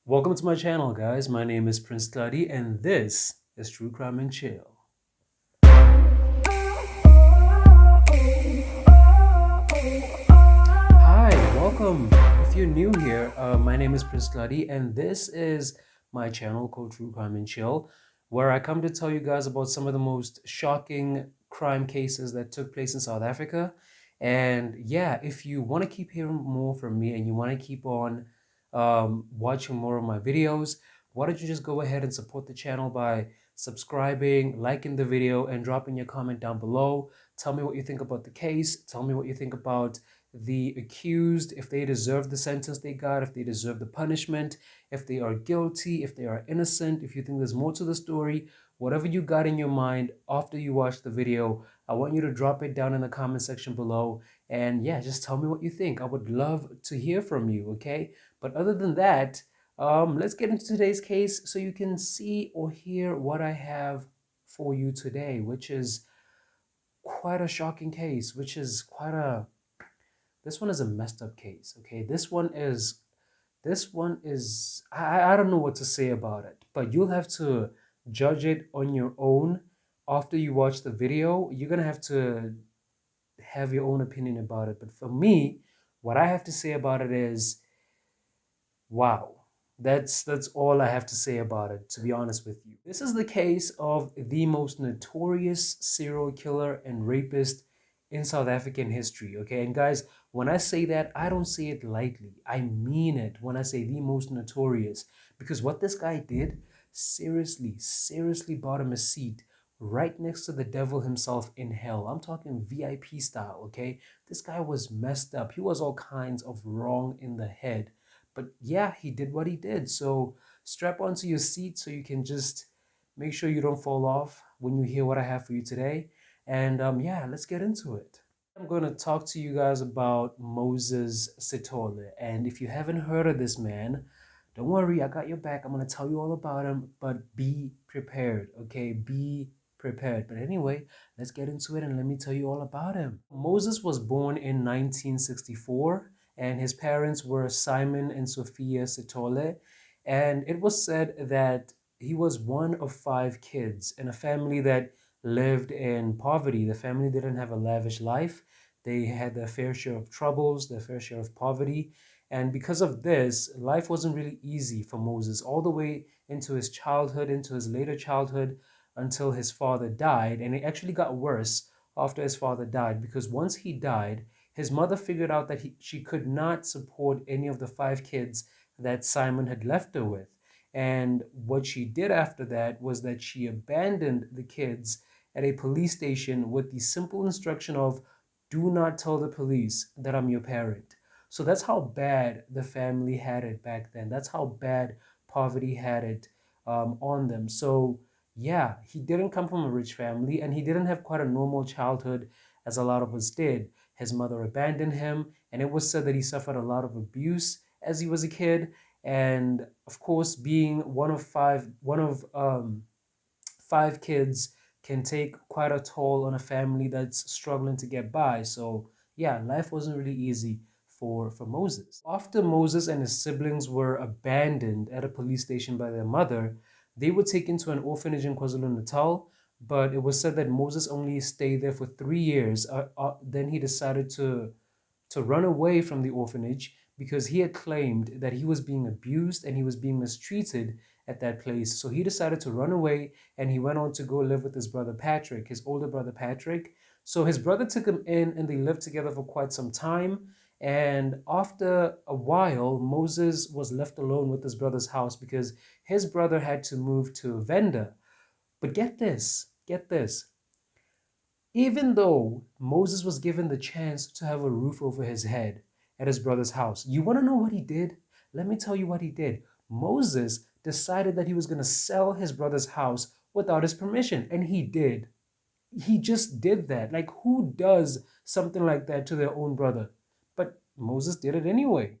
Welcome to my channel, guys. My name is Prince Study, and this is True Crime and Chill. Hi, welcome. If you're new here, my name is Prince Study, and this is my channel called True Crime and Chill, where I come to tell you guys about some of the most shocking crime cases that took place in South Africa. And yeah, if you want to keep hearing more from me and you want to keep on watching more of my videos, why don't you just go ahead and support the channel by subscribing, liking the video, and dropping your comment down below. Tell me what you think about the case. Tell me what you think about the accused, if they deserve the sentence they got, if they deserve the punishment, if they are guilty, if they are innocent, if you think there's more to the story, whatever you got in your mind after you watch the video, I want you to drop it down in the comment section below. And yeah, just tell me what you think. I would love to hear from you, okay? But other than that, let's get into today's case so you can see or hear what I have for you today, which is quite a shocking case, which is this one is a messed up case, okay? I don't know what to say about it, but you'll have to judge it on your own after you watch the video. You're gonna have to have your own opinion about it. But for me, what I have to say about it is, wow. That's all I have to say about it, to be honest with you. This is the case of the most notorious serial killer and rapist in South African history, okay? And guys, when I say that, I don't say it lightly. I mean it when I say the most notorious, because what this guy did, seriously bought him a seat right next to the devil himself in hell. I'm talking VIP style, okay? This guy was messed up. He was all kinds of wrong in the head. But yeah, he did what he did. So strap onto your seat so you can just make sure you don't fall off when you hear what I have for you today. And yeah, let's get into it. I'm going to talk to you guys about Moses Sithole. And if you haven't heard of this man, don't worry, I got your back. I'm going to tell you all about him, but be prepared, okay? Be prepared. But anyway, let's get into it and let me tell you all about him. Moses was born in 1964, and his parents were Simon and Sophia Sithole. And it was said that he was one of five kids in a family that lived in poverty. The family didn't have a lavish life. They had their fair share of troubles, their fair share of poverty. And because of this, life wasn't really easy for Moses all the way into his childhood, into his later childhood, until his father died. And it actually got worse after his father died, because once he died, his mother figured out that she could not support any of the five kids that Simon had left her with. And what she did after that was that she abandoned the kids at a police station with the simple instruction of, do not tell the police that I'm your parent. So that's how bad the family had it back then. That's how bad poverty had it on them. So yeah, he didn't come from a rich family, and he didn't have quite a normal childhood as a lot of us did. His mother abandoned him, and it was said that he suffered a lot of abuse as he was a kid. And of course, being one of five kids can take quite a toll on a family that's struggling to get by. So yeah, life wasn't really easy for Moses. After Moses and his siblings were abandoned at a police station by their mother, they were taken to an orphanage in KwaZulu-Natal, but it was said that Moses only stayed there for 3 years. Then he decided to run away from the orphanage because he had claimed that he was being abused and he was being mistreated at that place. So he decided to run away, and he went on to go live with his brother Patrick, his older brother Patrick. So his brother took him in, and they lived together for quite some time. And after a while, Moses was left alone with his brother's house because his brother had to move to Venda. But get this. Even though Moses was given the chance to have a roof over his head at his brother's house, you want to know what he did? Let me tell you what he did. Moses decided that he was going to sell his brother's house without his permission, and he did. He just did that. Like, who does something like that to their own brother? But Moses did it anyway.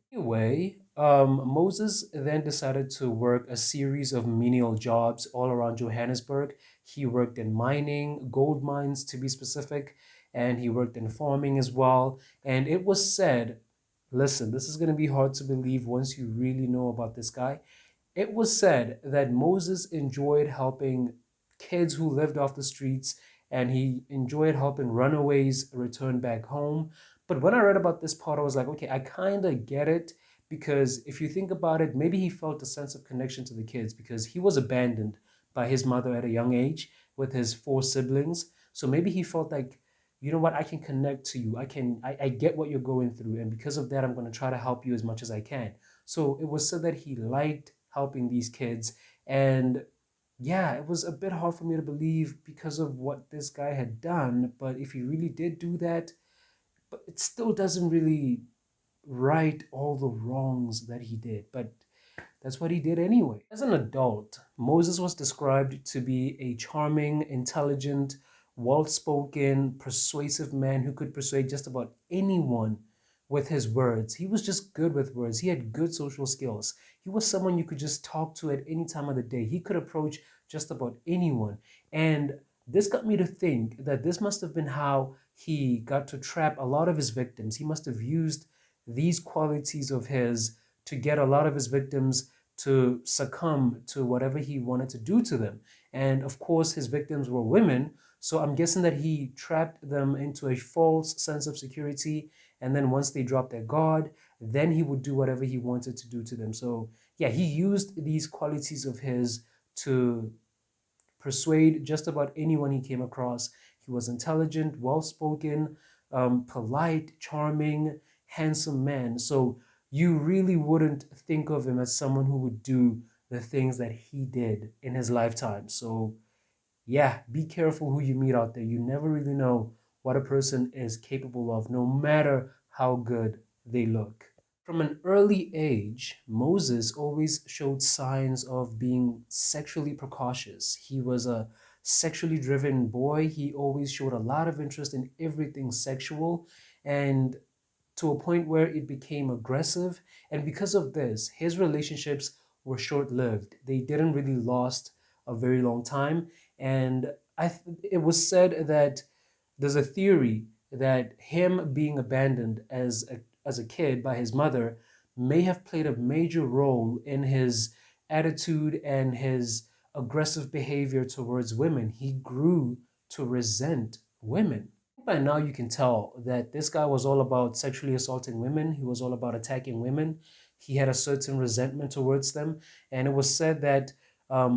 Moses then decided to work a series of menial jobs all around Johannesburg. He worked in mining, gold mines to be specific, and he worked in farming as well. And it was said, listen, this is going to be hard to believe once you really know about this guy. It was said that Moses enjoyed helping kids who lived off the streets, and he enjoyed helping runaways return back home. But when I read about this part, I was like, okay, I kind of get it, because if you think about it, maybe he felt a sense of connection to the kids because he was abandoned by his mother at a young age with his four siblings. So maybe he felt like, you know what, I can connect to you. I get what you're going through. And because of that, I'm going to try to help you as much as I can. So it was said that he liked helping these kids. And yeah, it was a bit hard for me to believe because of what this guy had done. But if he really did do that, but it still doesn't really right all the wrongs that he did. But that's what he did anyway. As an adult, Moses was described to be a charming, intelligent, well-spoken, persuasive man who could persuade just about anyone with his words. He was just good with words. He had good social skills. He was someone you could just talk to at any time of the day. He could approach just about anyone. And this got me to think that this must have been how he got to trap a lot of his victims. He must have used these qualities of his to get a lot of his victims to succumb to whatever he wanted to do to them. And of course, his victims were women. So I'm guessing that he trapped them into a false sense of security. And then once they dropped their guard, then he would do whatever he wanted to do to them. So yeah, he used these qualities of his to persuade just about anyone he came across. He was intelligent, well-spoken, polite, charming, handsome man. So you really wouldn't think of him as someone who would do the things that he did in his lifetime. So yeah, be careful who you meet out there. You never really know what a person is capable of, no matter how good they look. From an early age, Moses always showed signs of being sexually precocious. He was a sexually driven boy. He always showed a lot of interest in everything sexual, and to a point where it became aggressive. And because of this, his relationships were short-lived. They didn't really last a very long time. And it was said that there's a theory that him being abandoned as a kid by his mother may have played a major role in his attitude and his aggressive behavior towards women. He grew to resent women. By now, you can tell that this guy was all about sexually assaulting women. He was all about attacking women. He had a certain resentment towards them. And it was said that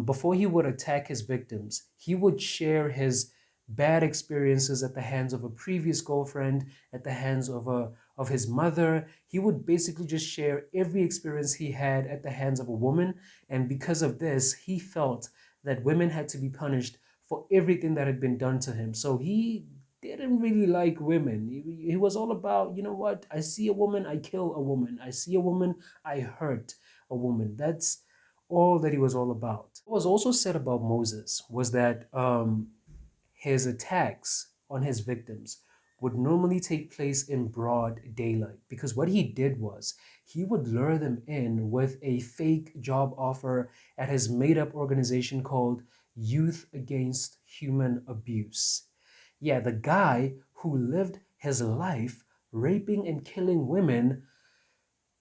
before he would attack his victims, he would share his bad experiences at the hands of a previous girlfriend, at the hands of his mother. He would basically just share every experience he had at the hands of a woman. And because of this, he felt that women had to be punished for everything that had been done to him. So he didn't really like women. He was all about, you know what? I see a woman, I kill a woman. I see a woman, I hurt a woman. That's all that he was all about. What was also said about Moses was that his attacks on his victims would normally take place in broad daylight, because what he did was he would lure them in with a fake job offer at his made-up organization called Youth Against Human Abuse. Yeah, the guy who lived his life raping and killing women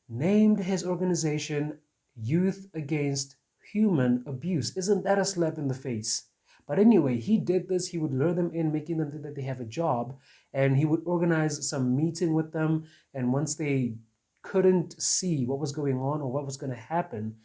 named his organization Youth Against Human Abuse. Isn't that a slap in the face? But anyway, he did this. He would lure them in, making them think that they have a job, and he would organize some meeting with them. And once they couldn't see what was going on or what was going to happen,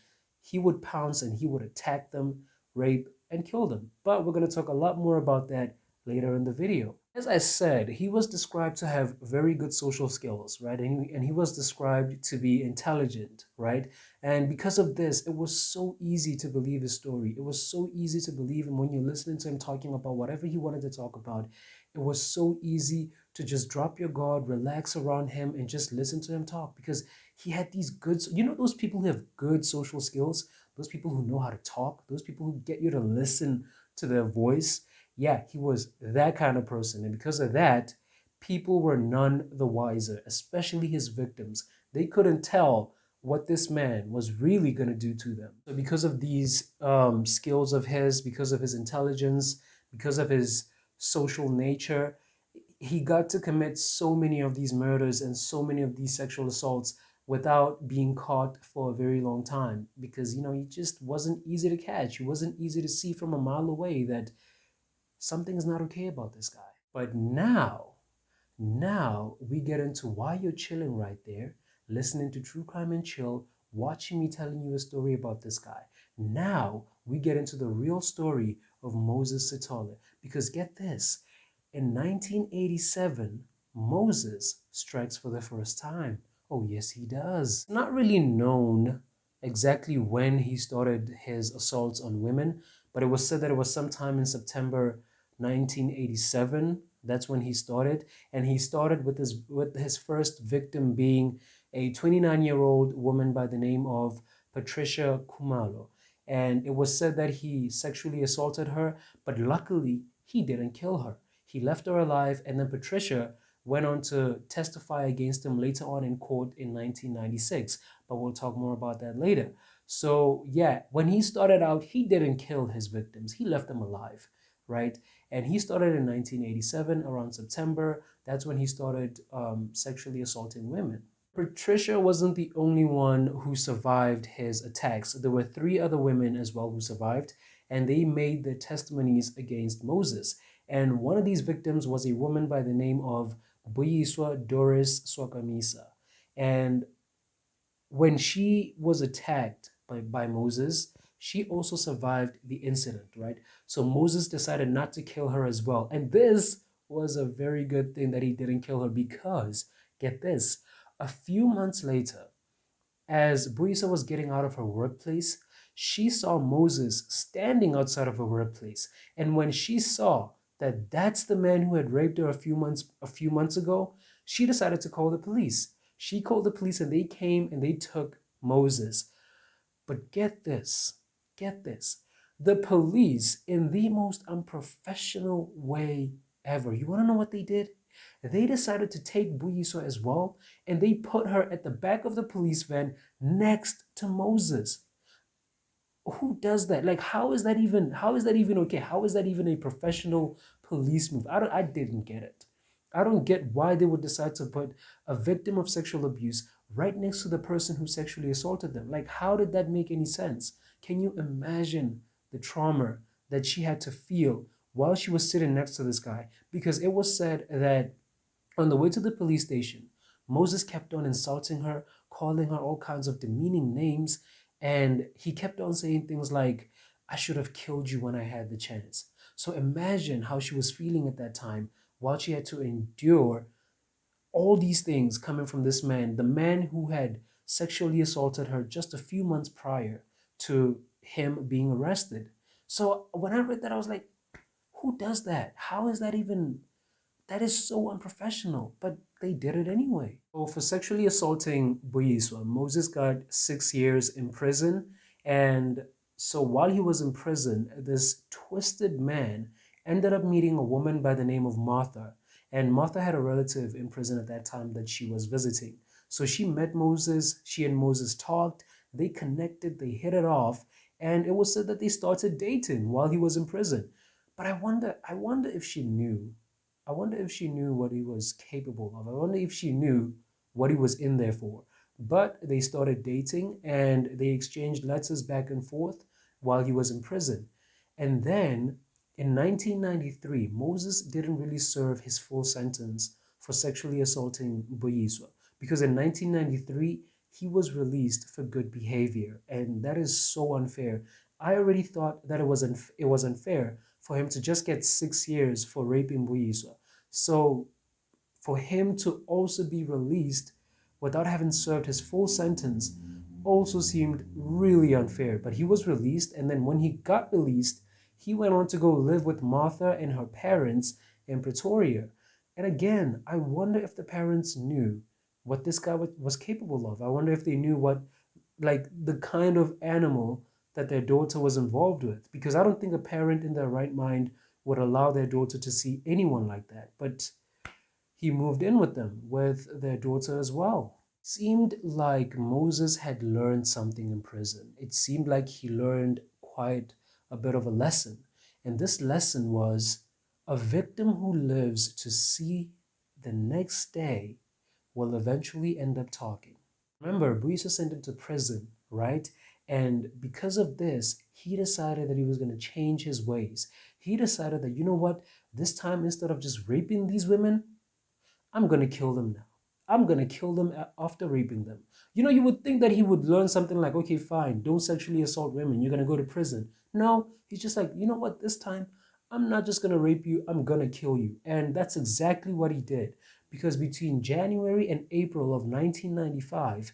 he would pounce and he would attack them, rape, and kill them. But we're going to talk a lot more about that later in the video. As I said, he was described to have very good social skills, right? And he was described to be intelligent, right? And because of this, it was so easy to believe his story. It was so easy to believe him when you're listening to him talking about whatever he wanted to talk about. It was so easy to just drop your guard, relax around him, and just listen to him talk, because he had these good, you know, those people who have good social skills, those people who know how to talk, those people who get you to listen to their voice. Yeah, he was that kind of person. And because of that, people were none the wiser, especially his victims. They couldn't tell what this man was really going to do to them. So because of these skills of his, because of his intelligence, because of his social nature, he got to commit so many of these murders and so many of these sexual assaults without being caught for a very long time because, he just wasn't easy to catch. He wasn't easy to see from a mile away that something's not okay about this guy. But now we get into why you're chilling right there, listening to True Crime and Chill, watching me telling you a story about this guy. Now we get into the real story of Moses Sithole. Because get this, in 1987, Moses strikes for the first time. Oh, yes, he does. Not really known exactly when he started his assaults on women, but it was said that it was sometime in September 1987. That's when he started, and he started with his first victim being a 29-year-old woman by the name of Patricia Kumalo. And it was said that he sexually assaulted her, but luckily he didn't kill her. He left her alive, and then Patricia went on to testify against him later on in court in 1996. But we'll talk more about that later. So, yeah, when he started out, he didn't kill his victims, he left them alive, right? And he started in 1987 around September. That's when he started sexually assaulting women. Patricia wasn't the only one who survived his attacks. There were three other women as well who survived, and they made their testimonies against Moses. And one of these victims was a woman by the name of Buyiswa Doris Swakamisa. And when she was attacked by Moses, she also survived the incident, right? So Moses decided not to kill her as well. And this was a very good thing that he didn't kill her because, get this, a few months later, as Buisa was getting out of her workplace, she saw Moses standing outside of her workplace. And when she saw that that's the man who had raped her a few months ago, she decided to call the police. She called the police and they came and they took Moses. But get this. The police, in the most unprofessional way ever, you want to know what they did? They decided to take Buyiso as well, and they put her at the back of the police van next to Moses. Who does that? Like, how is that even okay? How is that even a professional police move? I didn't get it. I don't get why they would decide to put a victim of sexual abuse right next to the person who sexually assaulted them. Like, how did that make any sense? Can you imagine the trauma that she had to feel while she was sitting next to this guy? Because it was said that on the way to the police station, Moses kept on insulting her, calling her all kinds of demeaning names, and he kept on saying things like, I should have killed you when I had the chance. So imagine how she was feeling at that time while she had to endure all these things coming from this man, the man who had sexually assaulted her just a few months prior to him being arrested. So when I read that, I was like, who does that? How is that even that is so unprofessional, but they did it anyway. So for sexually assaulting Buyiswa, Moses got 6 years in prison. And so while he was in prison, this twisted man ended up meeting a woman by the name of Martha. And Martha had a relative in prison at that time that she was visiting. So she met Moses, she and Moses talked, they connected, they hit it off, and it was said that they started dating while he was in prison. But I wonder if she knew what he was capable of. I wonder if she knew what he was in there for. But they started dating and they exchanged letters back and forth while he was in prison. And then in 1993, Moses didn't really serve his full sentence for sexually assaulting Buyiswa because in 1993, he was released for good behavior. And that is so unfair. I already thought that it was unfair for him to just get 6 years for raping Buyiswa. So for him to also be released without having served his full sentence also seemed really unfair. But he was released, and then when he got released, he went on to go live with Martha and her parents in Pretoria. And again, I wonder if the parents knew what this guy was capable of. I wonder if they knew like the kind of animal that their daughter was involved with, because I don't think a parent in their right mind would allow their daughter to see anyone like that. But he moved in with them, with their daughter as well. Seemed like Moses had learned something in prison. It seemed like he learned quite a bit of a lesson. And this lesson was a victim who lives to see the next day will eventually end up talking. Remember, Buisa sent him to prison, right? And because of this, he decided that he was going to change his ways. He decided that, you know what, this time instead of just raping these women, I'm going to kill them now. I'm going to kill them after raping them. You know, you would think that he would learn something like, okay, fine, don't sexually assault women. You're going to go to prison. No, he's just like, you know what, this time, I'm not just going to rape you, I'm going to kill you. And that's exactly what he did. Because between January and April of 1995,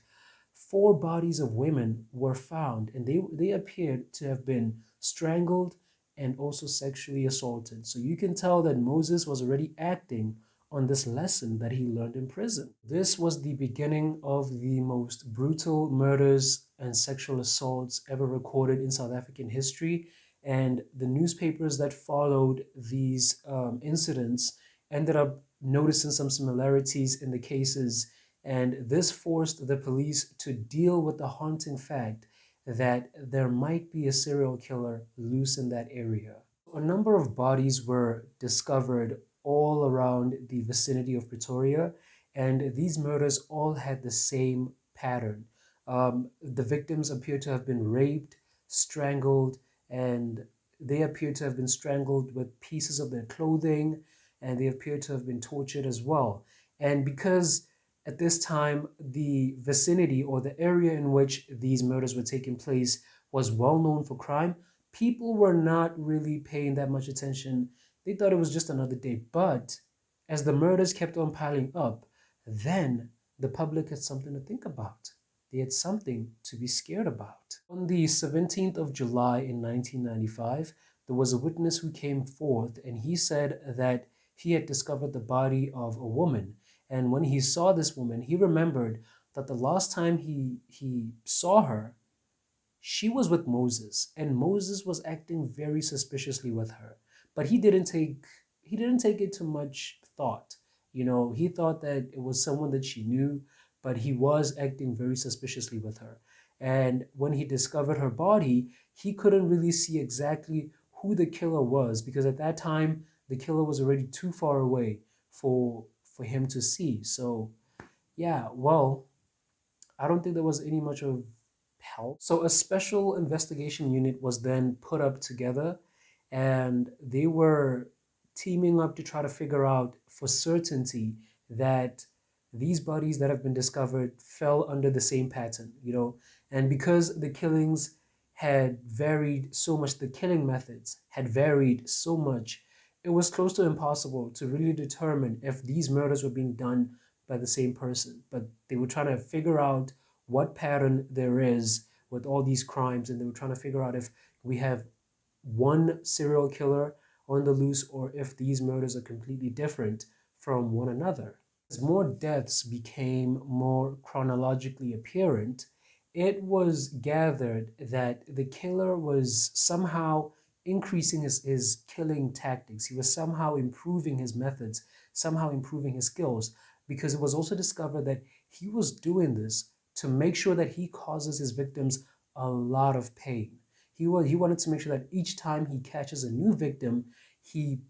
four bodies of women were found, and they appeared to have been strangled and also sexually assaulted. So you can tell that Moses was already acting on this lesson that he learned in prison. This was the beginning of the most brutal murders and sexual assaults ever recorded in South African history. And the newspapers that followed these incidents ended up noticing some similarities in the cases, and this forced the police to deal with the haunting fact that there might be a serial killer loose in that area. A number of bodies were discovered all around the vicinity of Pretoria, and these murders all had the same pattern. The victims appear to have been raped, strangled, and they appear to have been strangled with pieces of their clothing, and they appear to have been tortured as well. And because at this time, the vicinity or the area in which these murders were taking place was well known for crime, people were not really paying that much attention. They thought it was just another day. But as the murders kept on piling up, then the public had something to think about. They had something to be scared about. On the 17th of July in 1995, there was a witness who came forth, and he said that he had discovered the body of a woman. And when he saw this woman, he remembered that the last time he saw her, she was with Moses, and Moses was acting very suspiciously with her. But he didn't take it to much thought. You know, he thought that it was someone that she knew, but he was acting very suspiciously with her. And when he discovered her body, he couldn't really see exactly who the killer was, because at that time the killer was already too far away for him to see. So yeah, well, I don't think there was any much of help. So a special investigation unit was then put up together, and they were teaming up to try to figure out for certainty that these bodies that have been discovered fell under the same pattern, you know. And because the killings had varied so much, the killing methods had varied so much, it was close to impossible to really determine if these murders were being done by the same person. But they were trying to figure out what pattern there is with all these crimes, and they were trying to figure out if we have one serial killer on the loose or if these murders are completely different from one another. As more deaths became more chronologically apparent, it was gathered that the killer was somehow increasing his killing tactics. He was somehow improving his methods, somehow improving his skills, because it was also discovered that he was doing this to make sure that he causes his victims a lot of pain. He wanted to make sure that each time he catches a new victim, he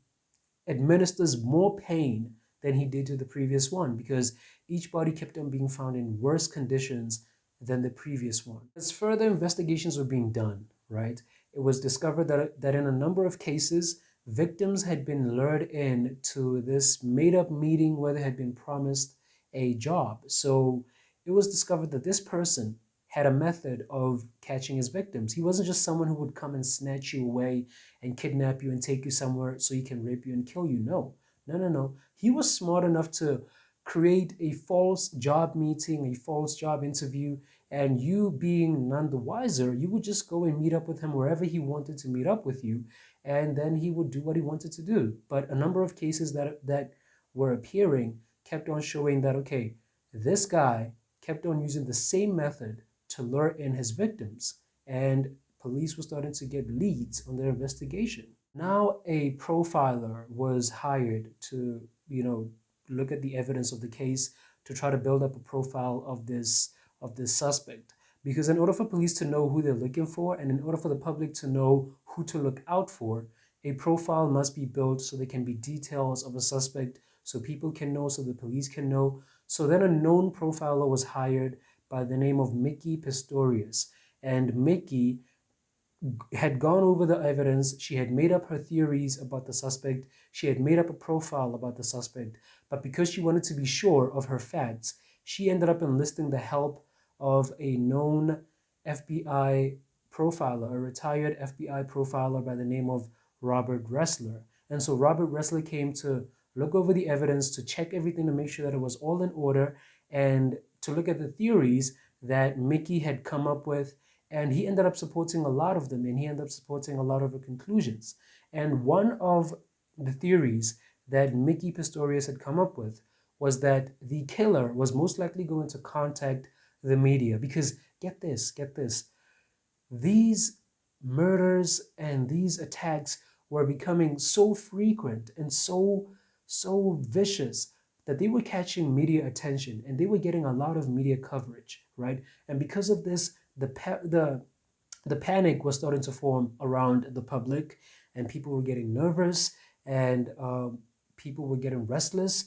administers more pain than he did to the previous one, because each body kept on being found in worse conditions than the previous one. As further investigations were being done, right, it was discovered that in a number of cases, victims had been lured in to this made-up meeting where they had been promised a job. So it was discovered that this person had a method of catching his victims. He wasn't just someone who would come and snatch you away and kidnap you and take you somewhere so he can rape you and kill you. No, no, no, no. He was smart enough to create a false job meeting, a false job interview, and you being none the wiser, you would just go and meet up with him wherever he wanted to meet up with you, and then he would do what he wanted to do. But a number of cases that were appearing kept on showing that, okay, this guy kept on using the same method to lure in his victims, and police were starting to get leads on their investigation. Now a profiler was hired to, look at the evidence of the case to try to build up a profile of this suspect. Because in order for police to know who they're looking for, and in order for the public to know who to look out for, a profile must be built so there can be details of a suspect, so people can know, so the police can know. So then a known profiler was hired by the name of Mickey Pistorius. And Mickey had gone over the evidence. She had made up her theories about the suspect. She had made up a profile about the suspect. But because she wanted to be sure of her facts, she ended up enlisting the help of a known FBI profiler, a retired FBI profiler by the name of Robert Ressler. And so Robert Ressler came to look over the evidence, to check everything, to make sure that it was all in order, and to look at the theories that Mickey had come up with. And he ended up supporting a lot of them, and he ended up supporting a lot of the conclusions. And one of the theories that Mickey Pistorius had come up with was that the killer was most likely going to contact the media. Because get this, these murders and these attacks were becoming so frequent and so vicious that they were catching media attention, and they were getting a lot of media coverage, right? And because of this, the panic was starting to form around the public, and people were getting nervous, and people were getting restless.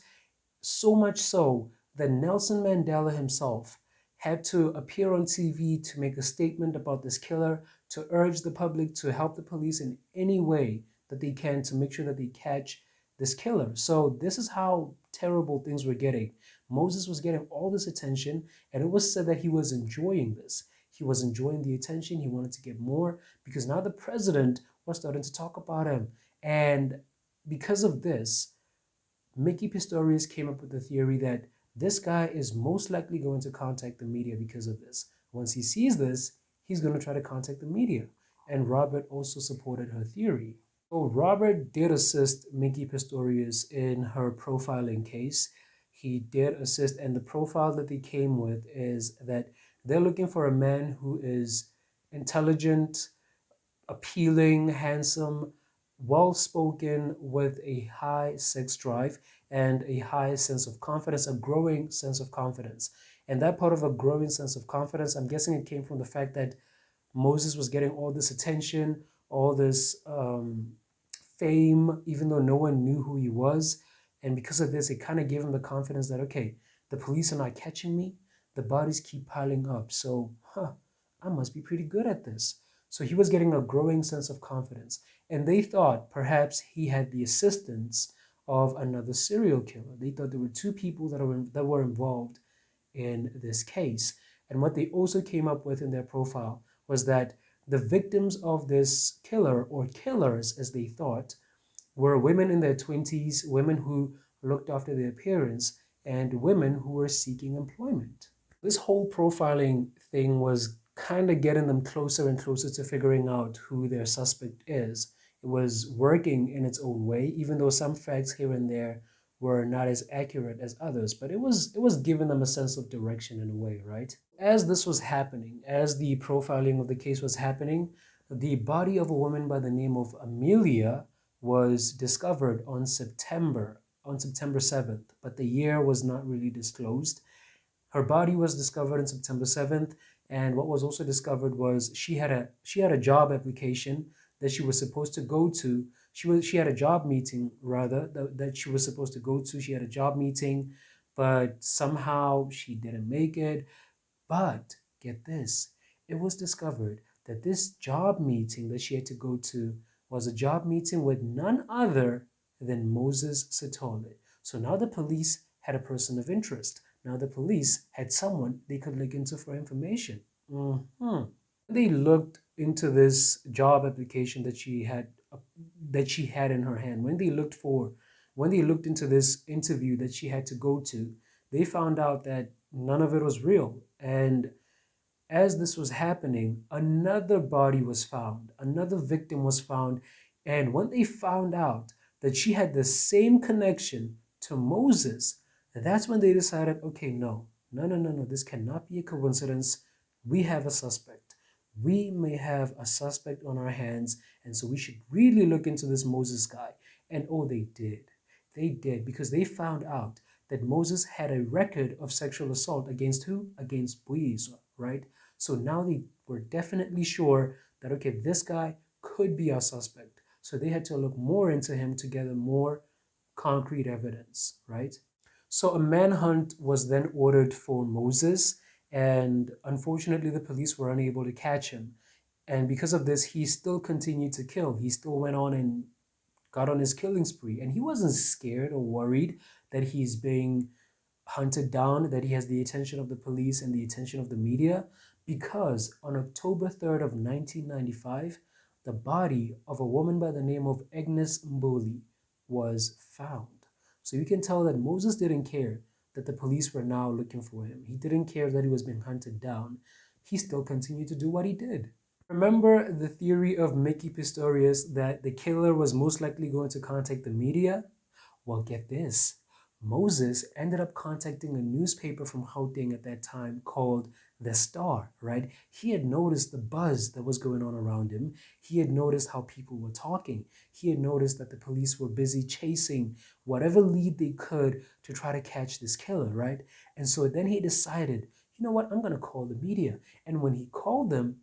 So much so that Nelson Mandela himself had to appear on TV to make a statement about this killer, to urge the public to help the police in any way that they can to make sure that they catch this killer. So this is how terrible things were getting. Moses was getting all this attention, and it was said that he was enjoying this. He was enjoying the attention. He wanted to get more because now the president was starting to talk about him. And because of this, Mickey Pistorius came up with the theory that this guy is most likely going to contact the media because of this. Once he sees this, he's going to try to contact the media. And Robert also supported her theory. So Robert did assist Mickey Pistorius in her profiling case. He did assist, and the profile that they came with is that they're looking for a man who is intelligent, appealing, handsome, well-spoken, with a high sex drive and a high sense of confidence, a growing sense of confidence. And that part of a growing sense of confidence, I'm guessing it came from the fact that Moses was getting all this attention, all this fame, even though no one knew who he was. And because of this, it kind of gave him the confidence that, okay, the police are not catching me. The bodies keep piling up. So, I must be pretty good at this. So he was getting a growing sense of confidence. And they thought perhaps he had the assistance of another serial killer. They thought there were two people that were involved in this case. And what they also came up with in their profile was that the victims of this killer, or killers as they thought, were women in their 20s, women who looked after their appearance, and women who were seeking employment. This whole profiling thing was kind of getting them closer and closer to figuring out who their suspect is. It was working in its own way, even though some facts here and there were not as accurate as others, but it was giving them a sense of direction in a way, right? As this was happening, as the profiling of the case was happening, the body of a woman by the name of Amelia was discovered on September 7th, but the year was not really disclosed. Her body was discovered on September 7th, and what was also discovered was she had a job application that she was supposed to go to. She had a job meeting rather that she was supposed to go to. She had a job meeting, but somehow she didn't make it. But get this, it was discovered that this job meeting that she had to go to was a job meeting with none other than Moses Sithole. So now the police had a person of interest. Now the police had someone they could look into for information. They looked into this job application that she had in her hand. When they looked into this interview that she had to go to, they found out that none of it was real. And as this was happening, another body was found, another victim was found. And when they found out that she had the same connection to Moses, that's when they decided, okay, no, this cannot be a coincidence. We have a suspect. We may have a suspect on our hands, and so we should really look into this Moses guy. And oh, they did. They did, because they found out that Moses had a record of sexual assault against who? Against Buizwa, right? So now they were definitely sure that, okay, this guy could be our suspect. So they had to look more into him to gather more concrete evidence, right? So a manhunt was then ordered for Moses, And unfortunately, the police were unable to catch him. And because of this, he still continued to kill. He still went on and got on his killing spree. And he wasn't scared or worried that he's being hunted down, that he has the attention of the police and the attention of the media, because on October 3rd of 1995, the body of a woman by the name of Agnes Mboli was found. So you can tell that Moses didn't care that the police were now looking for him. He didn't care that he was being hunted down. He still continued to do what he did. Remember the theory of Mickey Pistorius that the killer was most likely going to contact the media? Well, get this. Moses ended up contacting a newspaper from Gauteng at that time called The Star, right? He had noticed the buzz that was going on around him. He had noticed how people were talking. He had noticed that the police were busy chasing whatever lead they could to try to catch this killer, right? And so then he decided, you know what, I'm going to call the media. And when he called them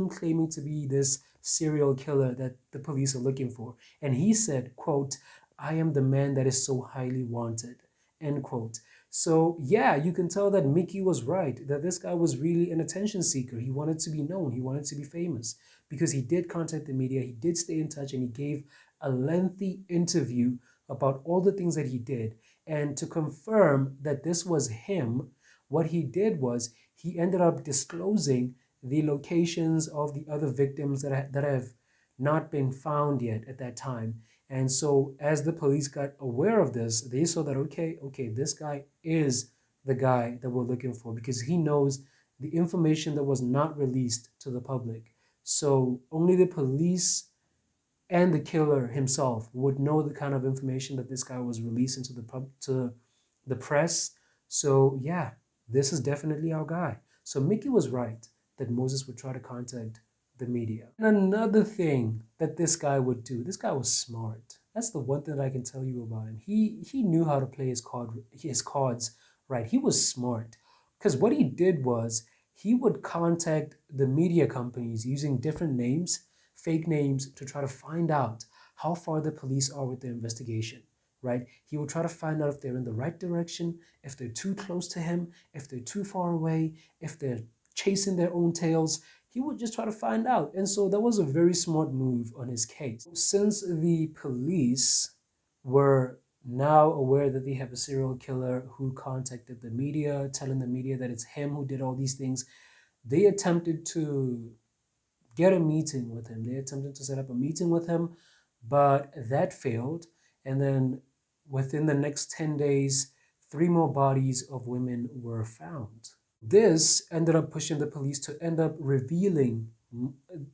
claiming to be this serial killer that the police are looking for. And he said, quote, "I am the man that is so highly wanted," end quote. So yeah, you can tell that Mickey was right, that this guy was really an attention seeker. He wanted to be known, he wanted to be famous, because he did contact the media, he did stay in touch, and he gave a lengthy interview about all the things that he did. And to confirm that this was him, what he did was he ended up disclosing the locations of the other victims that have not been found yet at that time. And so as the police got aware of this, they saw that, okay, this guy is the guy that we're looking for, because he knows the information that was not released to the public. So only the police and the killer himself would know the kind of information that this guy was releasing to the press. So yeah, this is definitely our guy. So Mickey was right that Moses would try to contact the media. And another thing that this guy would do, this guy was smart. That's the one thing that I can tell you about him. He knew how to play his cards right. He was smart, because what he did was he would contact the media companies using different names, fake names, to try to find out how far the police are with their investigation, right? He would try to find out if they're in the right direction, if they're too close to him, if they're too far away, if they're chasing their own tails. He would just try to find out. And so that was a very smart move on his case. Since the police were now aware that they have a serial killer who contacted the media, telling the media that it's him who did all these things, they attempted to get a meeting with him. They attempted to set up a meeting with him, but that failed. And then within the next 10 days, 3 more bodies of women were found. This ended up pushing the police to end up revealing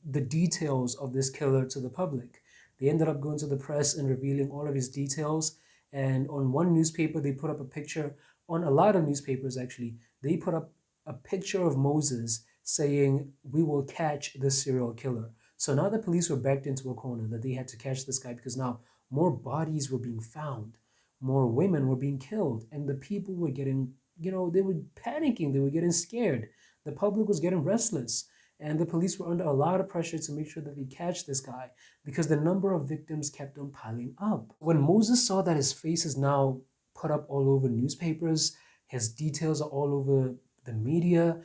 the details of this killer to the public. They ended up going to the press and revealing all of his details. And on one newspaper, they put up a picture, on a lot of newspapers actually, they put up a picture of Moses saying, "We will catch this serial killer." So now the police were backed into a corner that they had to catch this guy, because now more bodies were being found, more women were being killed, and the people were getting, they were panicking, they were getting scared. The public was getting restless, and the police were under a lot of pressure to make sure that they catch this guy, because the number of victims kept on piling up. When Moses saw that his face is now put up all over newspapers, his details are all over the media,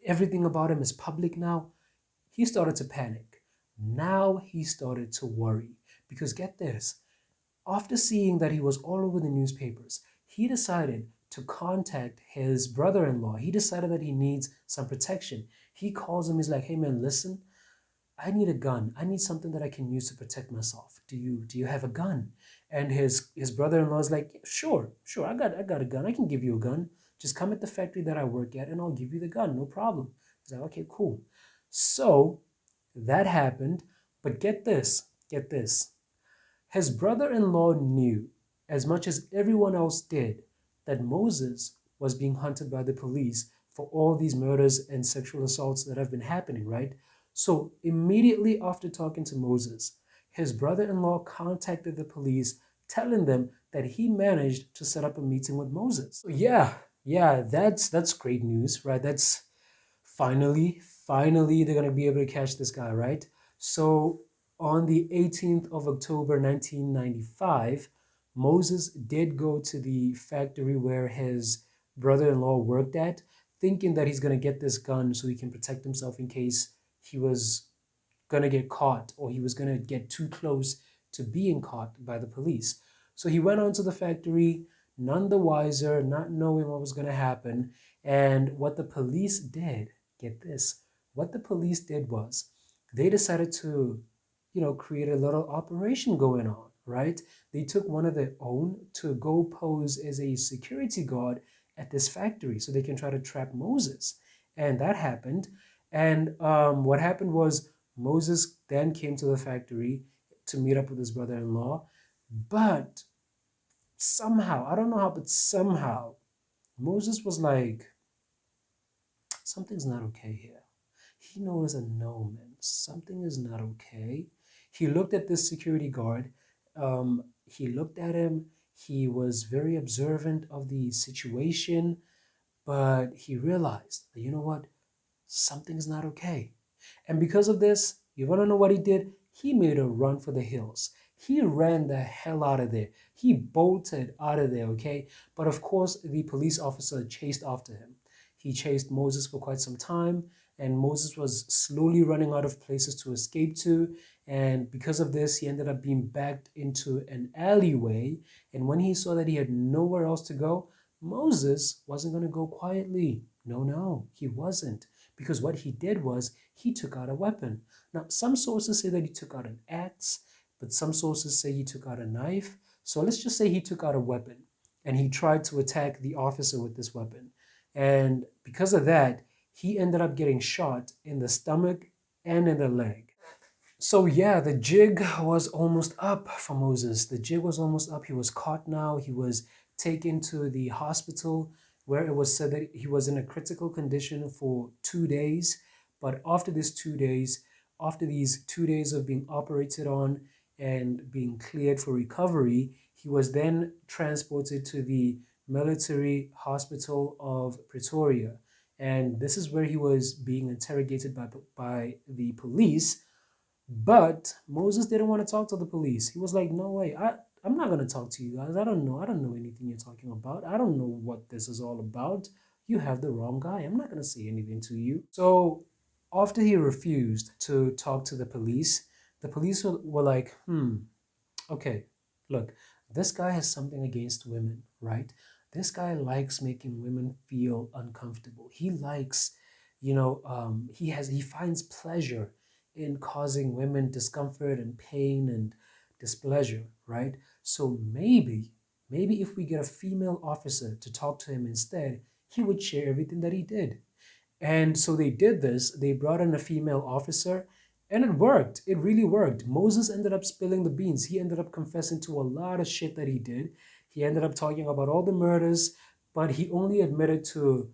everything about him is public now, he started to panic. Now he started to worry, because get this, after seeing that he was all over the newspapers, he decided to contact his brother-in-law. He decided that he needs some protection. He calls him, he's like, "Hey man, listen, I need a gun. I need something that I can use to protect myself. Do you have a gun?" And his brother-in-law is like, "Sure, I got a gun. I can give you a gun. Just come at the factory that I work at and I'll give you the gun, no problem." He's like, "Okay, cool." So that happened, but get this, get this. His brother-in-law knew, as much as everyone else did, that Moses was being hunted by the police for all these murders and sexual assaults that have been happening, right? So immediately after talking to Moses, his brother-in-law contacted the police, telling them that he managed to set up a meeting with Moses. So yeah, that's great news, right? That's finally they're gonna be able to catch this guy, right? So on the 18th of October 1995, Moses did go to the factory where his brother-in-law worked at. thinking that he's going to get this gun so he can protect himself in case he was going to get caught or he was going to get too close to being caught by the police. So he went on to the factory, none the wiser, not knowing what was going to happen. And what the police did, get this, what the police did was they decided to, create a little operation going on, right? They took one of their own to go pose as a security guard at this factory so they can try to trap Moses. And that happened. And what happened was Moses then came to the factory to meet up with his brother-in-law. But somehow, I don't know how, but somehow, Moses was like, something's not okay here. He noticed that no, man, something is not okay. He looked at this security guard. He looked at him. He was very observant of the situation, but he realized that, you know what? Something's not okay. And because of this, you want to know what he did? He made a run for the hills. He ran the hell out of there. He bolted out of there, okay? But of course, the police officer chased after him. He chased Moses for quite some time, and Moses was slowly running out of places to escape to. And because of this, he ended up being backed into an alleyway. And when he saw that he had nowhere else to go, Moses wasn't going to go quietly. No, he wasn't. Because what he did was he took out a weapon. Now, some sources say that he took out an axe, but some sources say he took out a knife. So let's just say he took out a weapon and he tried to attack the officer with this weapon. And because of that, he ended up getting shot in the stomach and in the leg. So yeah, the jig was almost up for Moses. The jig was almost up. He was caught now. He was taken to the hospital where it was said that he was in a critical condition for 2 days. But after these 2 days of being operated on and being cleared for recovery, he was then transported to the military hospital of Pretoria. And this is where he was being interrogated by the police. But Moses didn't want to talk to the police. He was like, no way, I'm not going to talk to you guys. I don't know anything you're talking about. I don't know what this is all about. You have the wrong guy. I'm not going to say anything to you. So after he refused to talk to the police were like, okay, look, this guy has something against women, right? This guy likes making women feel uncomfortable. He likes, he finds pleasure in causing women discomfort and pain and displeasure, right? So maybe if we get a female officer to talk to him instead, he would share everything that he did. And so they did this. They brought in a female officer and it worked. It really worked. Moses ended up spilling the beans. He ended up confessing to a lot of shit that he did. He ended up talking about all the murders, but he only admitted to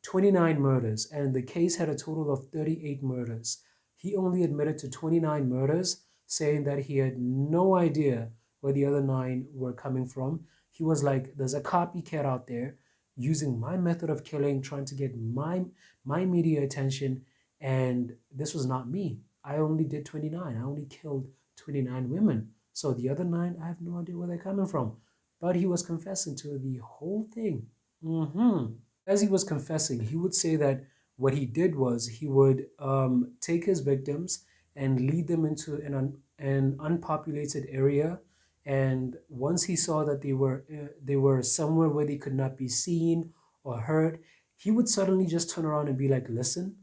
29 murders, and the case had a total of 38 murders. He only admitted to 29 murders, saying that he had no idea where the other 9 were coming from. He was like, there's a copycat out there using my method of killing, trying to get my media attention, and this was not me. I only did 29. I only killed 29 women. So the other 9, I have no idea where they're coming from. But he was confessing to the whole thing. As he was confessing, he would say that what he did was he would take his victims and lead them into an unpopulated area. And once he saw that they were somewhere where they could not be seen or heard, he would suddenly just turn around and be like, listen,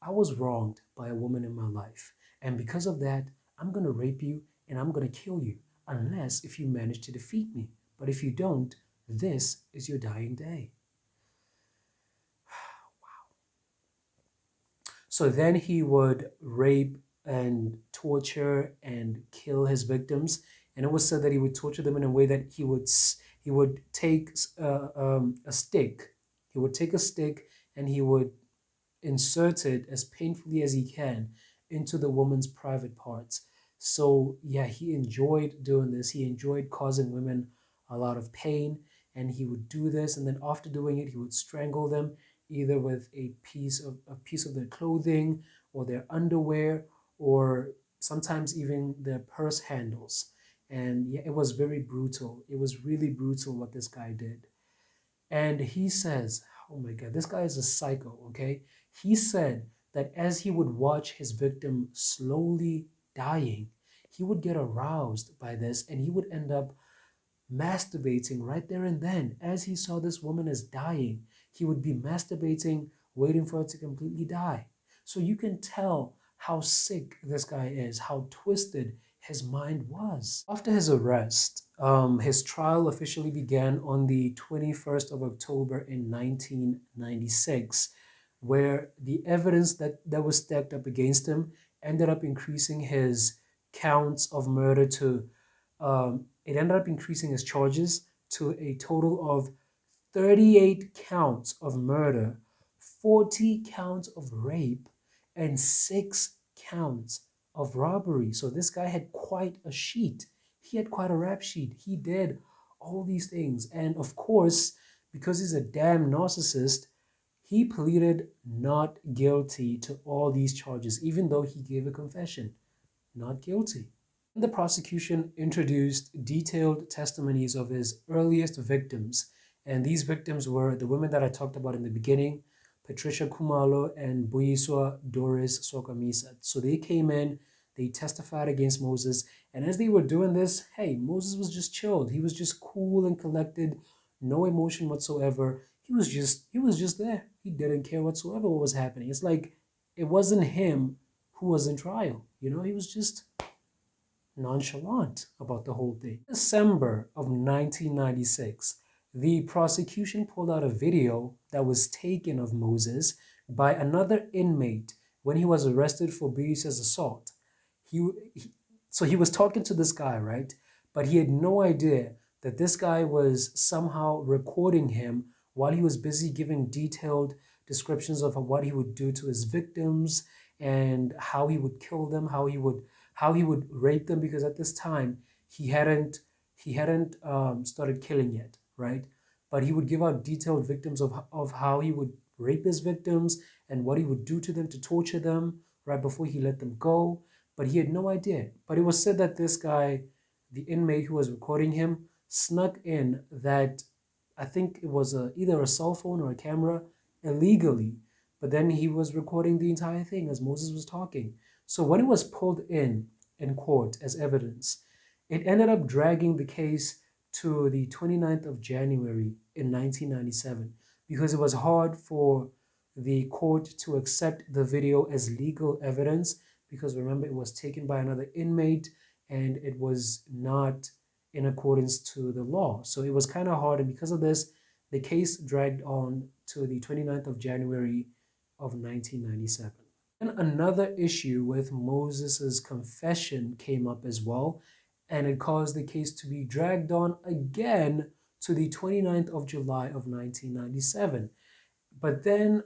I was wronged by a woman in my life. And because of that, I'm going to rape you and I'm going to kill you, unless if you manage to defeat me. But if you don't, this is your dying day. So then he would rape and torture and kill his victims. And it was said that he would torture them in a way that he would take a stick. He would take a stick and he would insert it as painfully as he can into the woman's private parts. So yeah, he enjoyed doing this. He enjoyed causing women a lot of pain, and he would do this. And then after doing it, he would strangle them either with a piece of their clothing or their underwear, or sometimes even their purse handles. And yeah, it was very brutal. It was really brutal what this guy did. And he says, Oh my God, this guy is a psycho, okay? He said that as he would watch his victim slowly dying, he would get aroused by this and he would end up masturbating right there and then. As he saw this woman as dying, he would be masturbating, waiting for her to completely die. So you can tell how sick this guy is, how twisted his mind was. After his arrest, his trial officially began on the 21st of October in 1996, where the evidence that was stacked up against him ended up increasing his counts of murder to it ended up increasing his charges to a total of 38 counts of murder, 40 counts of rape, and 6 counts of robbery. So this guy had quite a sheet. He had quite a rap sheet. He did all these things. And of course, because he's a damn narcissist, he pleaded not guilty to all these charges, even though he gave a confession. Not guilty. The prosecution introduced detailed testimonies of his earliest victims, and these victims were the women that I talked about in the beginning, Patricia Kumalo and Buyiswa Doris Sokamisa. So they came in, they testified against Moses, and as they were doing this, hey, Moses was just chilled. He was just cool and collected, no emotion whatsoever. He was just there. He didn't care whatsoever what was happening. It's like it wasn't him who was in trial. He was just nonchalant about the whole thing. December of 1996, the prosecution pulled out a video that was taken of Moses by another inmate when he was arrested for Buisa's assault. He, so he was talking to this guy, right? But he had no idea that this guy was somehow recording him while he was busy giving detailed descriptions of what he would do to his victims and how he would kill them, how he would rape them, because at this time he hadn't started killing yet, right? But he would give out detailed victims of how he would rape his victims and what he would do to them to torture them right before he let them go. But he had no idea. But it was said that this guy, the inmate who was recording him, snuck in that, I think it was either a cell phone or a camera, illegally. But then he was recording the entire thing as Moses was talking. So when it was pulled in court as evidence, it ended up dragging the case to the 29th of January in 1997 because it was hard for the court to accept the video as legal evidence, because remember, it was taken by another inmate and it was not in accordance to the law. So it was kind of hard, and because of this, the case dragged on to the 29th of January of 1997. And another issue with Moses's confession came up as well, and it caused the case to be dragged on again to the 29th of July of 1997. But then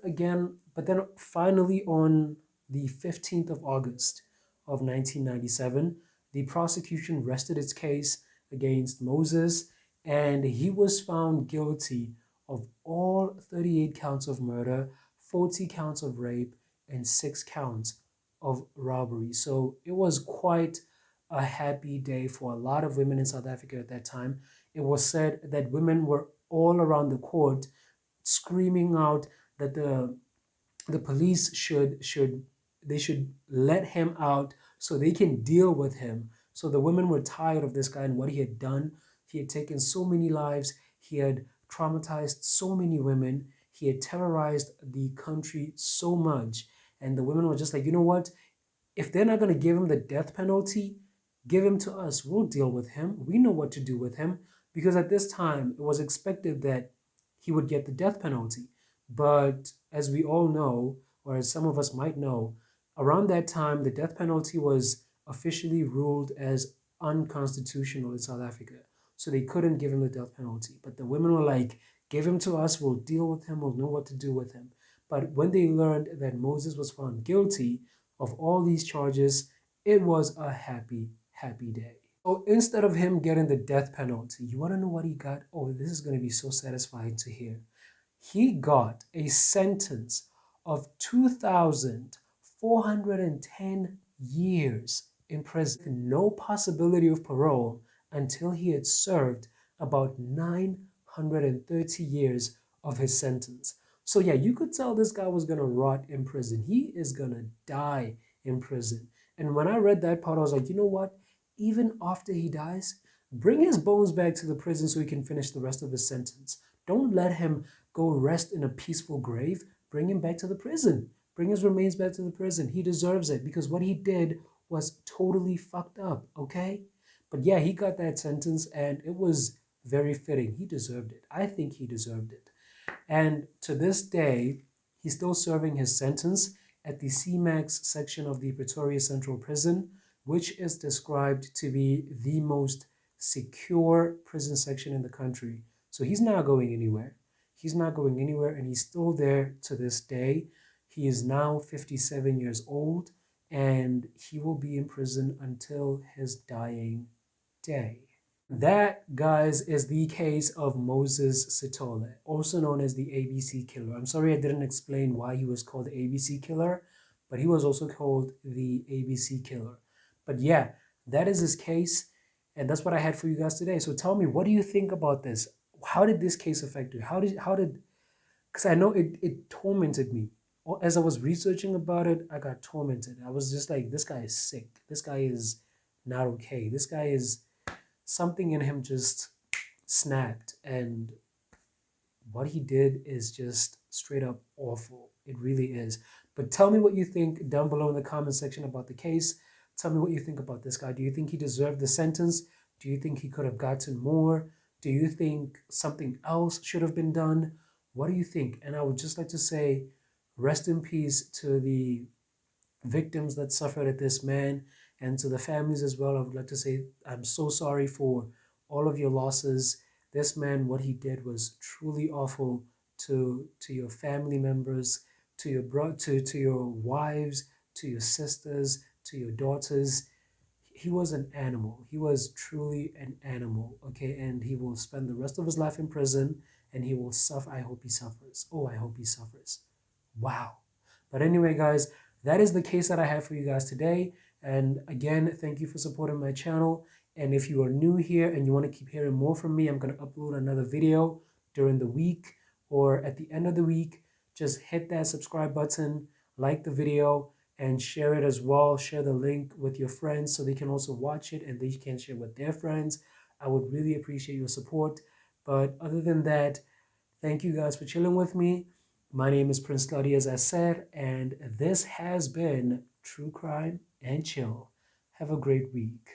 finally on the 15th of August of 1997, the prosecution rested its case against Moses, and he was found guilty of all 38 counts of murder, 40 counts of rape, and 6 counts of robbery. So it was quite a happy day for a lot of women in South Africa at that time. It was said that women were all around the court screaming out that the police should let him out so they can deal with him. So the women were tired of this guy and what he had done. He had taken so many lives. He had traumatized so many women. He had terrorized the country so much. And the women were just like, you know what? If they're not going to give him the death penalty, give him to us. We'll deal with him. We know what to do with him. Because at this time, it was expected that he would get the death penalty. But as we all know, or as some of us might know, around that time, the death penalty was officially ruled as unconstitutional in South Africa. So they couldn't give him the death penalty. But the women were like, give him to us, we'll deal with him, we'll know what to do with him. But when they learned that Moses was found guilty of all these charges, it was a happy, happy day. So instead of him getting the death penalty, you want to know what he got? Oh, this is going to be so satisfying to hear. He got a sentence of 2,410 years in prison, no possibility of parole until he had served about 930 years of his sentence. So yeah, you could tell this guy was gonna rot in prison. He is gonna die in prison. And when I read that part, I was like, you know what? Even after he dies, bring his bones back to the prison so he can finish the rest of his sentence. Don't let him go rest in a peaceful grave. Bring him back to the prison. Bring his remains back to the prison. He deserves it because what he did was totally fucked up, okay? But yeah, he got that sentence and it was very fitting. He deserved it. I think he deserved it. And to this day, he's still serving his sentence at the CMAX section of the Pretoria Central Prison, which is described to be the most secure prison section in the country. So he's not going anywhere. He's not going anywhere, and he's still there to this day. He is now 57 years old, and he will be in prison until his dying day. That, guys, is the case of Moses Sithole, also known as the ABC Killer. I'm sorry I didn't explain why he was called the ABC Killer, but he was also called the ABC Killer. But yeah, that is his case, and that's what I had for you guys today. So tell me, what do you think about this? How did this case affect you? Because I know it tormented me. As I was researching about it, I got tormented. I was just like, this guy is sick. This guy is not okay. This guy is, something in him just snapped, and what he did is just straight up awful. It really is. But tell me what you think down below in the comment section about the case. Tell me what you think about this guy. Do you think he deserved the sentence? Do you think he could have gotten more? Do you think something else should have been done? What do you think? And I would just like to say, rest in peace to the victims that suffered at this man, and to the families as well. I would like to say I'm so sorry for all of your losses. This man, what he did was truly awful to your family members, to your wives, to your sisters, to your daughters. He was an animal. He was truly an animal, okay? And he will spend the rest of his life in prison, and he will suffer. I hope he suffers. Oh, I hope he suffers. Wow. But anyway, guys, that is the case that I have for you guys today. And again, thank you for supporting my channel. And if you are new here and you want to keep hearing more from me, I'm going to upload another video during the week or at the end of the week. Just hit that subscribe button, like the video, and share it as well. Share the link with your friends so they can also watch it and they can share with their friends. I would really appreciate your support. But other than that, thank you guys for chilling with me. My name is Prince Claudia, as I said, and this has been True Crime and Chill. Have a great week.